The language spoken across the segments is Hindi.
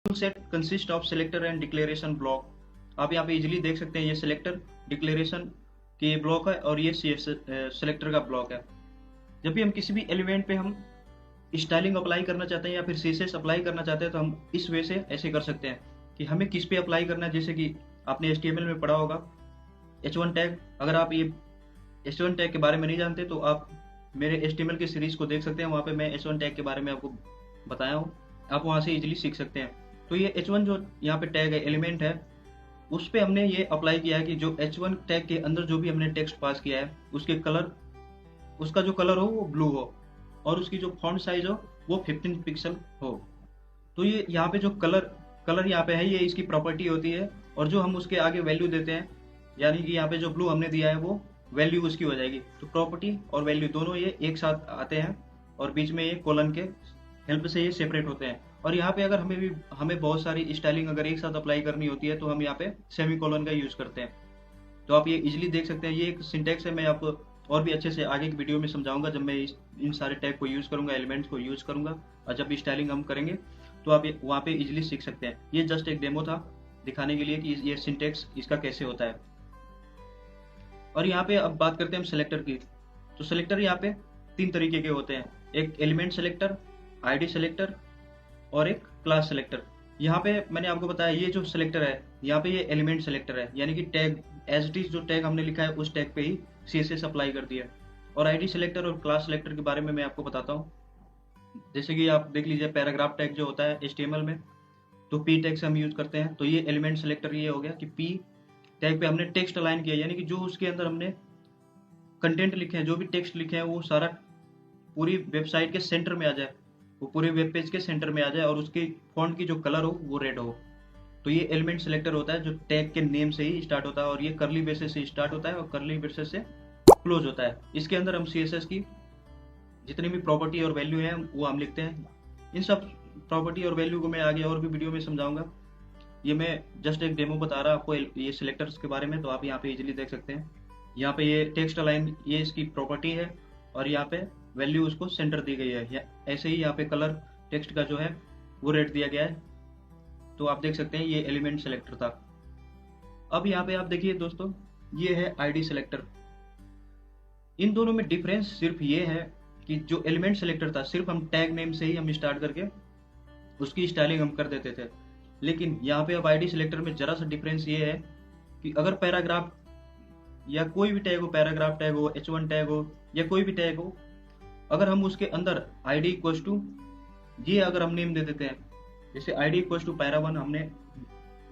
Set consist of selector and declaration block. आप यहाँ पे इजीली देख सकते हैं, ये सिलेक्टर डिक्लेरेशन के ये ब्लॉक है और ये सिलेक्टर का ब्लॉक है। जब भी हम किसी भी एलिमेंट पे हम स्टाइलिंग अप्लाई करना चाहते हैं या फिर सीएसएस अप्लाई करना चाहते हैं तो हम इस वे से ऐसे कर सकते हैं कि हमें किस पे अप्लाई करना है। जैसे कि आपने एचटीएमएल में पढ़ा होगा H1 टैग। अगर आप ये H1 टैग के बारे में नहीं जानते तो आप मेरे HTML की सीरीज को देख सकते हैं, वहाँ पे मैं H1 टैग के बारे में आपको बताया हूँ, आप वहाँ से इजीली सीख सकते हैं। तो ये H1 जो यहाँ पे टैग है, एलिमेंट है, उस पे हमने ये अप्लाई किया है कि जो H1 टैग के अंदर जो भी हमने टेक्स्ट पास किया है उसके कलर, उसका जो कलर हो वो ब्लू हो और उसकी जो फॉन्ट साइज हो वो 15 पिक्सल हो। तो ये यहाँ पे जो कलर यहाँ पे है ये इसकी प्रॉपर्टी होती है, और जो हम उसके आगे वैल्यू देते हैं, यानी कि यहाँ पे जो ब्लू हमने दिया है वो वैल्यू उसकी हो जाएगी। तो प्रॉपर्टी और वैल्यू दोनों ये एक साथ आते हैं और बीच में ये कोलन के हेल्प से ये सेपरेट होते हैं। और यहाँ पे अगर हमें बहुत सारी स्टाइलिंग अगर एक साथ अप्लाई करनी होती है तो हम यहाँ पे सेमी कोलन का यूज करते हैं। तो आप ये इजिली देख सकते हैं, ये एक सिंटेक्स है। मैं आपको और भी अच्छे से आगे की वीडियो में समझाऊंगा जब मैं इन सारे टैग को यूज करूंगा, एलिमेंट्स को यूज करूंगा, और जब भी स्टाइलिंग हम करेंगे तो आप ये वहाँ पे इजिली सीख सकते हैं। ये जस्ट एक डेमो था दिखाने के लिए कि ये सिंटेक्स इसका कैसे होता है। और यहाँ पे अब बात करते हैं हम सिलेक्टर की। तो सिलेक्टर यहाँ पे 3 तरीके के होते हैं, एक एलिमेंट सिलेक्टर, आईडी सिलेक्टर और एक क्लास सिलेक्टर। यहाँ पे मैंने आपको बताया ये जो सिलेक्टर है यहाँ पे ये एलिमेंट सिलेक्टर है, यानी कि टैग एज इट इज जो टैग हमने लिखा है उस टैग पे ही सीएसएस अप्लाई कर दिया। और आईडी सिलेक्टर और क्लास सिलेक्टर के बारे में मैं आपको बताता हूँ। जैसे कि आप देख लीजिए पैराग्राफ टैग जो होता है एचटीएमएल में, तो पी टैग से हम यूज करते हैं। तो ये एलिमेंट सिलेक्टर ये हो गया कि पी टैग पे हमने टेक्स्ट अलाइन किया, यानी कि जो उसके अंदर हमने कंटेंट लिखे हैं, जो भी टेक्स्ट लिखे हैं वो सारा पूरी वेबसाइट के सेंटर में आ जाए, वो पूरे वेब पेज के सेंटर में आ जाए और उसकी फॉन्ट की जो कलर हो वो रेड हो। तो ये एलिमेंट सिलेक्टर होता है जो टैग के नेम से ही स्टार्ट होता है, और ये करली ब्रेसेस से स्टार्ट होता है और करली ब्रेसेस से क्लोज होता है। इसके अंदर हम सीएसएस की जितनी भी प्रॉपर्टी और वैल्यू है वो हम लिखते हैं। इन सब प्रॉपर्टी और वैल्यू को मैं आगे और भी वीडियो में समझाऊंगा। ये मैं जस्ट एक डेमो बता रहा आपको ये सिलेक्टर्स के बारे में, तो आप यहाँ पे इजीली देख सकते हैं। यहाँ पे ये टेक्स्ट अलाइन ये इसकी प्रॉपर्टी है और यहाँ पे वैल्यू उसको सेंटर दी गई है। ऐसे ही यहाँ पे कलर टेक्स्ट का जो है वो रेड दिया गया है। तो आप देख सकते हैं ये एलिमेंट सिलेक्टर था। अब यहाँ पे आप देखिए दोस्तों, ये है आईडी सिलेक्टर। इन दोनों में डिफरेंस सिर्फ ये है कि जो एलिमेंट सिलेक्टर था सिर्फ हम टैग नेम से ही हम स्टार्ट करके उसकी स्टाइलिंग हम कर देते थे, लेकिन यहाँ पे अब आईडी सिलेक्टर में जरा सा डिफरेंस ये है कि अगर पैराग्राफ या कोई भी टैग हो, पैराग्राफ टैग हो, H1 टैग हो या कोई भी टैग हो, अगर हम उसके अंदर id इक्वल टू ये अगर हम नेम दे देते हैं, जैसे id इक्वल टू पैरा1 हमने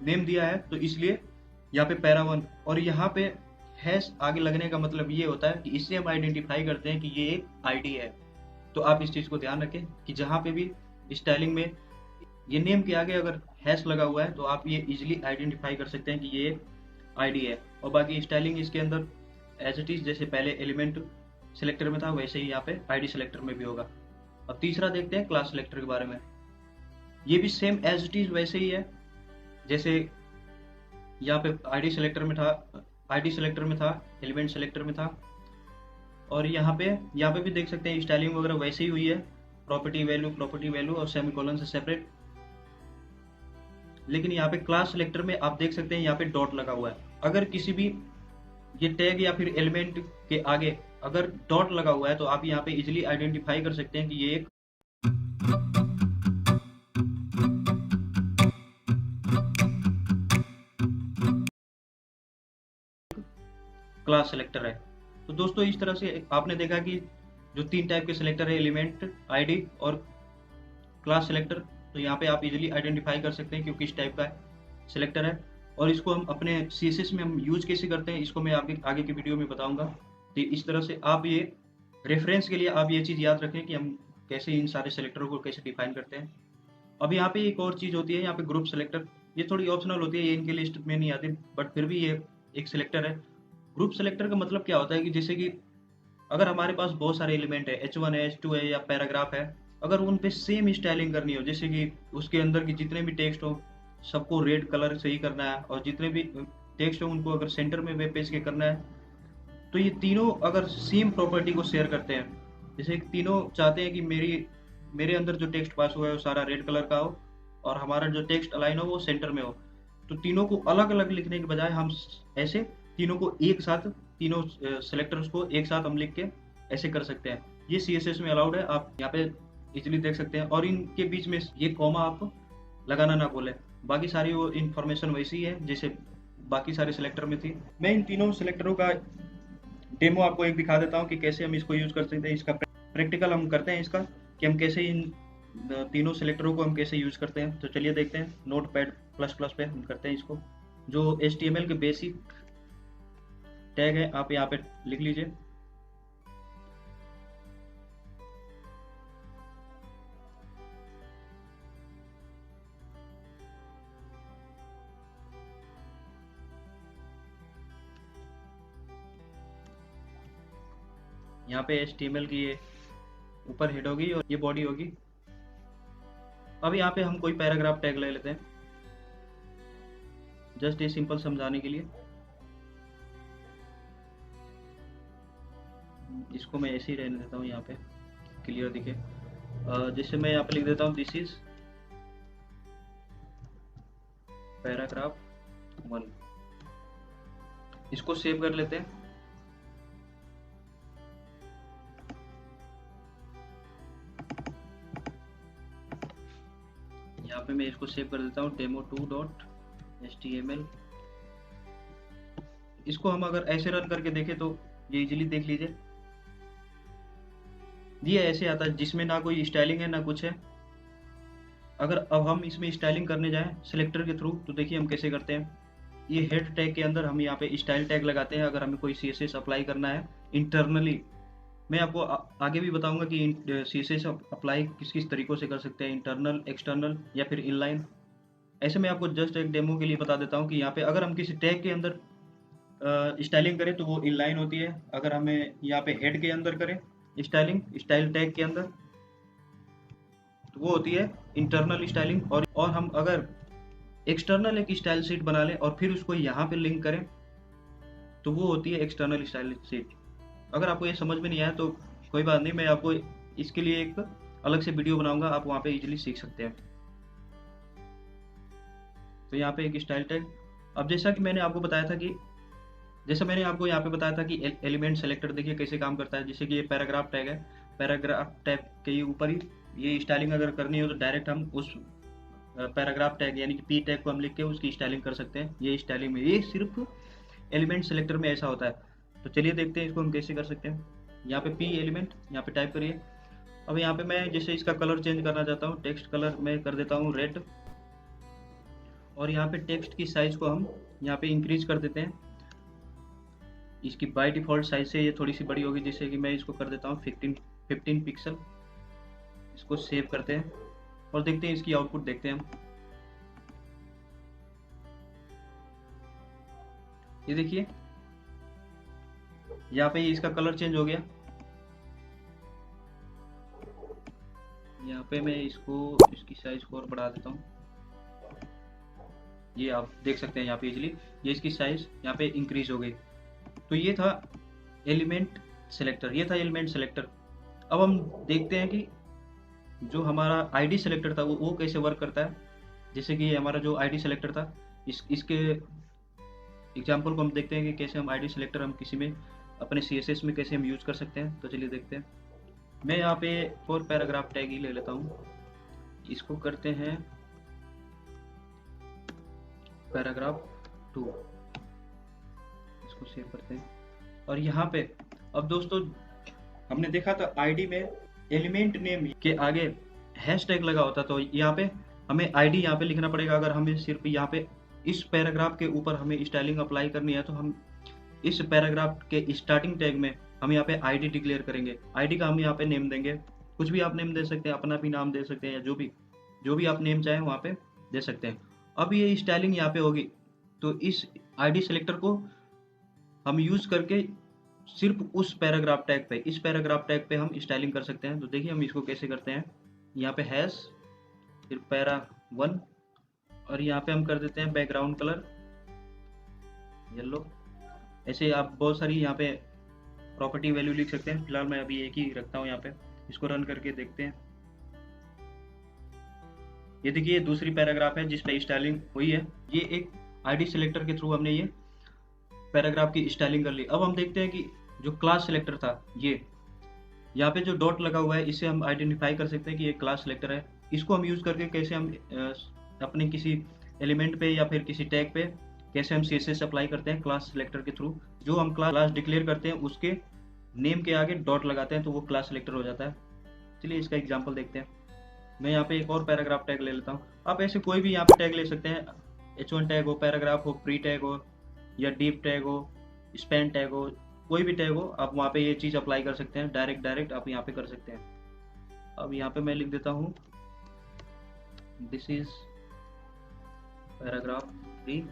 नेम दिया है तो इसलिए यहाँ पे पैरा1, और यहाँ पे हैश आगे लगने का मतलब ये होता है कि इससे हम आइडेंटिफाई करते हैं कि ये एक आईडी है। तो आप इस चीज को ध्यान रखें कि जहाँ पे भी स्टाइलिंग में ये नेम के आगे अगर हैश लगा हुआ है तो आप ये इजिली आइडेंटिफाई कर सकते हैं कि ये एक आईडी है। और बाकी स्टाइलिंग इसके अंदर एज इट इज जैसे पहले एलिमेंट सिलेक्टर में था वैसे ही यहाँ पे आईडी सिलेक्टर में भी होगा। अब तीसरा देखते हैं क्लास सिलेक्टर के बारे में। ये भी सेम एज इट इज वैसे ही है जैसे यहाँ पे आईडी सिलेक्टर में था, एलिमेंट सिलेक्टर में था, और यहाँ पे भी देख सकते हैं स्टाइलिंग वगैरह वैसे ही हुई है, प्रॉपर्टी वैल्यू और सेमीकोलन से सेपरेट। लेकिन यहाँ पे क्लास सिलेक्टर में आप देख सकते हैं यहाँ पे डॉट लगा हुआ है। अगर किसी भी ये टैग या फिर एलिमेंट के आगे अगर डॉट लगा हुआ है तो आप यहाँ पे इजिली आइडेंटिफाई कर सकते हैं कि ये एक क्लास सिलेक्टर है। तो दोस्तों इस तरह से आपने देखा कि जो 3 टाइप के सिलेक्टर है, एलिमेंट, आईडी और क्लास सिलेक्टर, तो यहाँ पे आप इजीली आइडेंटिफाई कर सकते हैं क्योंकि इस टाइप का सिलेक्टर है। और इसको हम अपने सीएसएस में हम यूज कैसे करते हैं इसको मैं आगे की वीडियो में बताऊंगा। तो इस तरह से आप ये रेफरेंस के लिए आप ये चीज़ याद रखें कि हम कैसे इन सारे सिलेक्टरों को कैसे डिफाइन करते हैं। अब यहाँ पे एक और चीज़ होती है यहाँ पे ग्रुप सिलेक्टर। ये थोड़ी ऑप्शनल होती है, ये इनके लिस्ट में नहीं आती, बट फिर भी ये एक सिलेक्टर है। ग्रुप सिलेक्टर का मतलब क्या होता है कि जैसे कि अगर हमारे पास बहुत सारे एलिमेंट है, H1 है, H2 है या पैराग्राफ है, अगर उन पे सेम स्टाइलिंग करनी हो, जैसे कि उसके अंदर की जितने भी टेक्स्ट हो सबको रेड कलर से ही करना है, और जितने भी टेक्स्ट हो उनको अगर सेंटर में वेब पेज के करना है, तो ये तीनों अगर सेम प्रॉपर्टी को शेयर करते हैं, जैसे तीनों चाहते हैं कि मेरे अंदर जो टेक्स्ट पास हुआ है वो सारा रेड कलर का हो, और हमारा जो टेक्स्ट अलाइन हो वो सेंटर में हो। तो तीनों को अलग अलग लिखने के बजाय हम ऐसे तीनों को एक साथ, तीनों सेलेक्टर्स को एक साथ हम लिख के ऐसे कर सकते हैं। ये CSS में अलाउड है, आप यहाँ पे इजीली देख सकते हैं। और इनके बीच में ये कॉमा आप लगाना ना बोले, बाकी सारी वो इन्फॉर्मेशन वैसी है जैसे बाकी सारे सिलेक्टर में थी। मैं इन तीनों सिलेक्टरों का डेमो आपको एक दिखा देता हूँ कि कैसे हम इसको यूज कर सकते हैं। इसका प्रैक्टिकल हम करते हैं इसका, कि हम कैसे इन तीनों सिलेक्टरों को हम कैसे यूज करते हैं। तो चलिए देखते हैं। Notepad++ पे हम करते हैं इसको। जो HTML के बेसिक टैग है आप यहाँ पे लिख लीजिए। यहाँ पे HTML की ये ऊपर हेड होगी और ये बॉडी होगी। अब यहाँ पे हम कोई पैराग्राफ टैग ले लेते हैं, जस्ट ये सिंपल समझाने के लिए। इसको मैं ऐसे ही रहने देता हूँ, यहाँ पे क्लियर दिखे। जैसे मैं यहाँ पे लिख देता हूँ दिस इज पैराग्राफ 1। इसको सेव कर लेते हैं। यहाँ पे मैं इसको सेव कर देता हूँ demo2.html। इसको हम अगर ऐसे रन करके देखें तो ये इजीली देख लीजिए, ये ऐसे आता है जिसमें ना कोई स्टाइलिंग है ना कुछ है। अगर अब हम इसमें स्टाइलिंग करने जाएं सिलेक्टर के थ्रू तो देखिए हम कैसे करते हैं। ये हेड टैग के अंदर हम यहाँ पे स्टाइल टैग लगाते हैं अगर हमें कोई CSS अप्लाई करना है इंटरनली। मैं आपको आगे भी बताऊंगा कि CSS अप्लाई किस किस तरीकों से कर सकते हैं, इंटरनल, एक्सटर्नल या फिर इनलाइन। ऐसे मैं आपको जस्ट एक डेमो के लिए बता देता हूँ कि यहाँ पे अगर हम किसी टैग के अंदर स्टाइलिंग करें तो वो इनलाइन होती है। अगर हमें यहाँ पे हेड के अंदर करें स्टाइल टैग के अंदर तो वो होती है इंटरनल स्टाइलिंग। और हम अगर एक्सटर्नल एक स्टाइल शीट बना लें और फिर उसको यहाँ पे लिंक करें तो वो होती है एक्सटर्नल स्टाइल शीट। अगर आपको ये समझ में नहीं आया तो कोई बात नहीं, मैं आपको इसके लिए एक अलग से वीडियो बनाऊंगा, आप वहाँ पे इजीली सीख सकते हैं। तो यहाँ पे एक स्टाइल टैग। अब जैसा कि मैंने आपको बताया था कि जैसा मैंने आपको यहाँ पे बताया था कि एलिमेंट सेलेक्टर देखिए कैसे काम करता है। जैसे कि ये पैराग्राफ टैग है, पैराग्राफ टैग के ऊपर ही ये स्टाइलिंग अगर करनी हो तो डायरेक्ट हम उस पैराग्राफ टैग यानी कि P टैग को हम लिख के उसकी स्टाइलिंग कर सकते हैं। ये स्टाइलिंग में ये सिर्फ एलिमेंट सेलेक्टर में ऐसा होता है। तो चलिए देखते हैं इसको हम कैसे कर सकते हैं। यहाँ पे P एलिमेंट यहाँ पे टाइप करिए। अब यहाँ पे मैं जैसे इसका कलर चेंज करना चाहता हूँ, टेक्स्ट कलर मैं कर देता हूँ रेड। और यहाँ पे टेक्स्ट की साइज को हम यहाँ पे इंक्रीज कर देते हैं। इसकी बाय डिफॉल्ट साइज से ये थोड़ी सी बड़ी होगी, जैसे कि मैं इसको कर देता हूँ 15 पिक्सल। इसको सेव करते हैं और देखते हैं इसकी आउटपुट देखते हैं हम। ये देखिए यहाँ पे इसका कलर चेंज हो गया। यहाँ पे मैं इसकी साइज को और बढ़ा देता हूँ। ये आप देख सकते हैं यहाँ पे इजीली ये इसकी साइज यहाँ पे इंक्रीज हो गई। तो ये था एलिमेंट सेलेक्टर। अब हम देखते हैं कि जो हमारा ID सेलेक्टर था वो कैसे वर्क करता है। जैसे कि ये हमारा जो ID सेलेक्टर था इसके एग्जाम्पल को हम देखते हैं कि कैसे हम ID सेलेक्टर हम किसी में अपने CSS में कैसे हम यूज कर सकते हैं। तो चलिए देखते हैं। मैं यहाँ पे फॉर पैराग्राफ टैग ही ले लेता हूँ। इसको करते हैं पैराग्राफ 2। इसको सेव करते हैं और यहाँ पे अब दोस्तों हमने देखा था ID में एलिमेंट नेम के आगे हैश टैग लगा होता, तो यहाँ पे हमें ID यहाँ पे लिखना पड़ेगा। अगर हमें सिर्फ यहाँ पे इस पैराग्राफ के ऊपर हमें स्टाइलिंग अप्लाई करनी है तो हम इस पैराग्राफ के स्टार्टिंग टैग में हम यहाँ पे ID डिक्लेयर करेंगे। ID का हम यहाँ पे नेम देंगे, कुछ भी आप नेम दे सकते हैं, अपना भी नाम दे सकते हैं या जो भी आप नेम चाहें वहाँ पे दे सकते हैं। अब ये स्टाइलिंग यहाँ पे होगी तो इस ID सेलेक्टर को हम यूज करके सिर्फ उस पैराग्राफ टैग पे इस पैराग्राफ टैग पे हम स्टाइलिंग कर सकते हैं। तो देखिए हम इसको कैसे करते हैं। यहाँ पे हैश फिर पैरा 1 और यहाँ पे हम कर देते हैं बैकग्राउंड कलर येलो। ऐसे आप बहुत सारी यहाँ पे प्रॉपर्टी वैल्यू लिख सकते हैं। फिलहाल मैं अभी एक ही रखता हूँ यहाँ पे। इसको रन करके देखते हैं। ये देखिए दूसरी पैराग्राफ है जिस पे स्टाइलिंग हुई है। ये एक आईडी सेलेक्टर के थ्रू हमने ये पैराग्राफ की स्टाइलिंग कर ली। अब हम देखते हैं कि जो क्लास सेलेक्टर था, ये यहाँ पे जो डॉट लगा हुआ है, इससे हम आइडेंटिफाई कर सकते हैं कि ये क्लास सेलेक्टर है। इसको हम यूज़ करके कैसे हम अपने किसी एलिमेंट पे या फिर किसी टैग पे कैसे हम CSS अप्लाई करते हैं क्लास सेलेक्टर के थ्रू। जो हम क्लास डिक्लेयर करते हैं उसके नेम के आगे डॉट लगाते हैं तो वो क्लास सेलेक्टर हो जाता है। चलिए इसका एग्जाम्पल देखते हैं। मैं यहाँ पे एक और पैराग्राफ टैग ले लेता हूँ। आप ऐसे कोई भी यहाँ पे टैग ले सकते हैं, H1 टैग हो, पैराग्राफ हो, प्री टैग हो, या डीप टैग हो, स्पैन टैग हो, कोई भी टैग हो, आप वहाँ पे ये चीज़ अप्लाई कर सकते हैं। डायरेक्ट आप यहाँ पे कर सकते हैं। अब यहाँ पे मैं लिख देता हूँ दिस इज पैराग्राफ 3।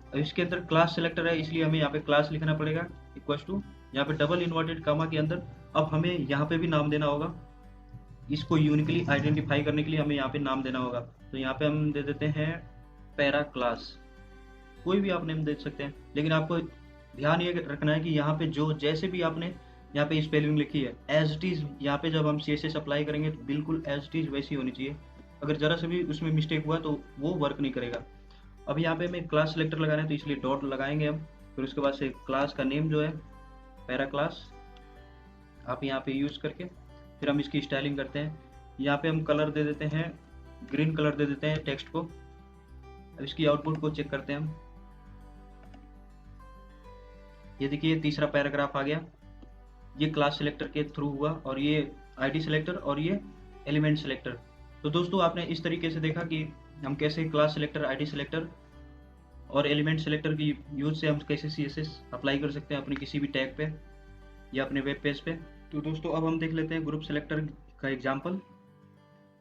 अब इसके अंदर क्लास सेलेक्टर है, इसलिए हमें यहाँ पे क्लास लिखना पड़ेगा इक्वल टू, यहाँ पे डबल इन्वर्टेड कामा के अंदर। अब हमें यहाँ पे भी नाम देना होगा, इसको यूनिकली आइडेंटिफाई करने के लिए हमें यहाँ पे नाम देना होगा। तो यहाँ पे हम दे देते हैं पैरा क्लास। कोई भी आप नेम दे सकते हैं, लेकिन आपको ध्यान ये रखना है कि यहाँ पे जो जैसे भी आपने यहाँ पे स्पेलिंग लिखी है एज इट इज, यहाँ पे जब हम CSS अप्लाई करेंगे तो बिल्कुल एज इट इज वैसी होनी चाहिए। अगर जरा से भी उसमें मिस्टेक हुआ तो वो वर्क नहीं करेगा। अब यहाँ पे हमें क्लास सेलेक्टर लगाना है तो इसलिए डॉट लगाएंगे हम। फिर उसके बाद से क्लास का नेम जो है पैरा क्लास आप यहाँ पे यूज करके फिर हम इसकी स्टाइलिंग करते हैं। यहाँ पे हम कलर दे देते हैं, ग्रीन कलर दे देते हैं टेक्स्ट को। अब इसकी आउटपुट को चेक करते हैं हम। ये देखिए तीसरा पैराग्राफ आ गया, ये क्लास सेलेक्टर के थ्रू हुआ, और ये आईडी सेलेक्टर और ये एलिमेंट सेलेक्टर। तो दोस्तों आपने इस तरीके से देखा कि हम कैसे क्लास सेलेक्टर, आईडी सेलेक्टर और एलिमेंट सेलेक्टर की यूज से हम कैसे CSS अप्लाई कर सकते हैं अपने किसी भी टैग पे या अपने वेब पेज पे। तो दोस्तों अब हम देख लेते हैं ग्रुप सेलेक्टर का एग्जांपल।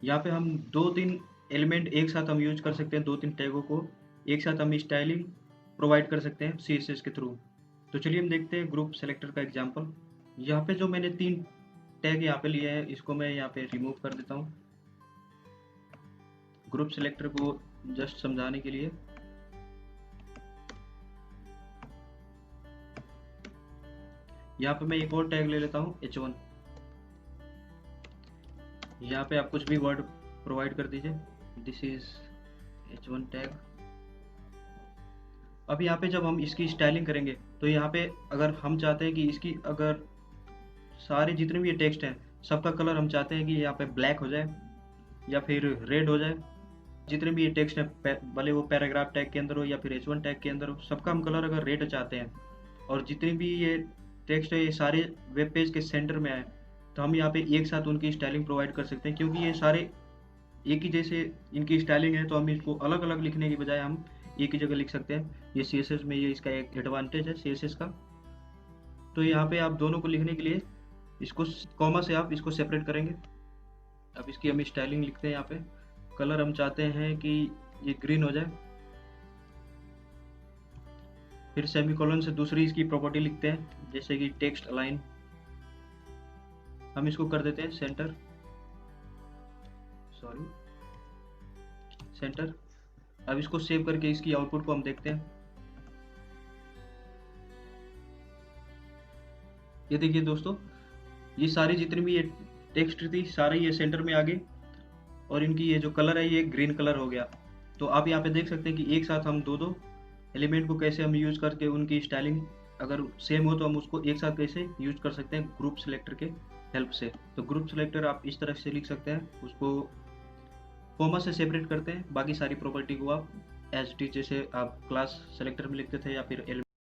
यहाँ पे हम 2-3 एलिमेंट एक साथ हम यूज कर सकते हैं, 2-3 टैगों को एक साथ हम स्टाइलिंग प्रोवाइड कर सकते हैं CSS के थ्रू। तो चलिए हम देखते हैं ग्रुप सेलेक्टर का एग्जांपल। यहाँ पे जो मैंने 3 टैग यहाँ पे लिए हैं, इसको मैं यहाँ पे रिमूव कर देता हूँ ग्रुप सेलेक्टर को जस्ट समझाने के लिए। यहाँ पे मैं एक और टैग ले लेता हूँ H1। यहाँ पे आप कुछ भी वर्ड प्रोवाइड कर दीजिए, दिस इज H1 टैग। अब यहाँ पे जब हम इसकी स्टाइलिंग करेंगे तो यहाँ पे अगर हम चाहते हैं कि इसकी अगर सारे जितने भी ये टेक्स्ट हैं सबका कलर हम चाहते हैं कि यहाँ पे ब्लैक हो जाए या फिर रेड हो जाए, जितने भी ये टेक्स्ट है भले वो पैराग्राफ टैग के अंदर हो या फिर H1 टैग के अंदर हो, सबका हम कलर अगर रेड चाहते हैं और जितने भी ये टेक्स्ट है ये सारे वेब पेज के सेंटर में आए, तो हम यहाँ पे एक साथ उनकी स्टाइलिंग प्रोवाइड कर सकते हैं। क्योंकि ये सारे एक ही जैसे इनकी स्टाइलिंग है तो हम इसको अलग अलग लिखने की बजाय हम एक ही जगह लिख सकते हैं। ये CSS में ये इसका एक एडवांटेज है CSS का। तो यहाँ पे आप दोनों को लिखने के लिए इसको कॉमा से आप इसको सेपरेट करेंगे। अब इसकी हम स्टाइलिंग लिखते हैं। यहाँ पे कलर हम चाहते हैं कि ये ग्रीन हो जाए, फिर सेमीकोलन से दूसरी इसकी प्रॉपर्टी लिखते हैं जैसे कि टेक्स्ट अलाइन, हम इसको कर देते हैं सेंटर, सेंटर। अब इसको सेव करके इसकी आउटपुट को हम देखते हैं। ये देखिए दोस्तों, ये सारी जितनी भी ये टेक्स्ट थी सारे ये सेंटर में आ गए और इनकी ये जो कलर है ये ग्रीन कलर हो गया। तो आप यहाँ पे देख सकते हैं कि एक साथ हम दो एलिमेंट को कैसे हम यूज करके उनकी स्टाइलिंग अगर सेम हो तो हम उसको एक साथ कैसे यूज कर सकते हैं ग्रुप सेलेक्टर के हेल्प से। तो ग्रुप सेलेक्टर आप इस तरह से लिख सकते हैं, उसको कॉमा से सेपरेट करते हैं, बाकी सारी प्रॉपर्टी को आप एज इट इज जैसे आप क्लास सेलेक्टर में लिखते थे या फिर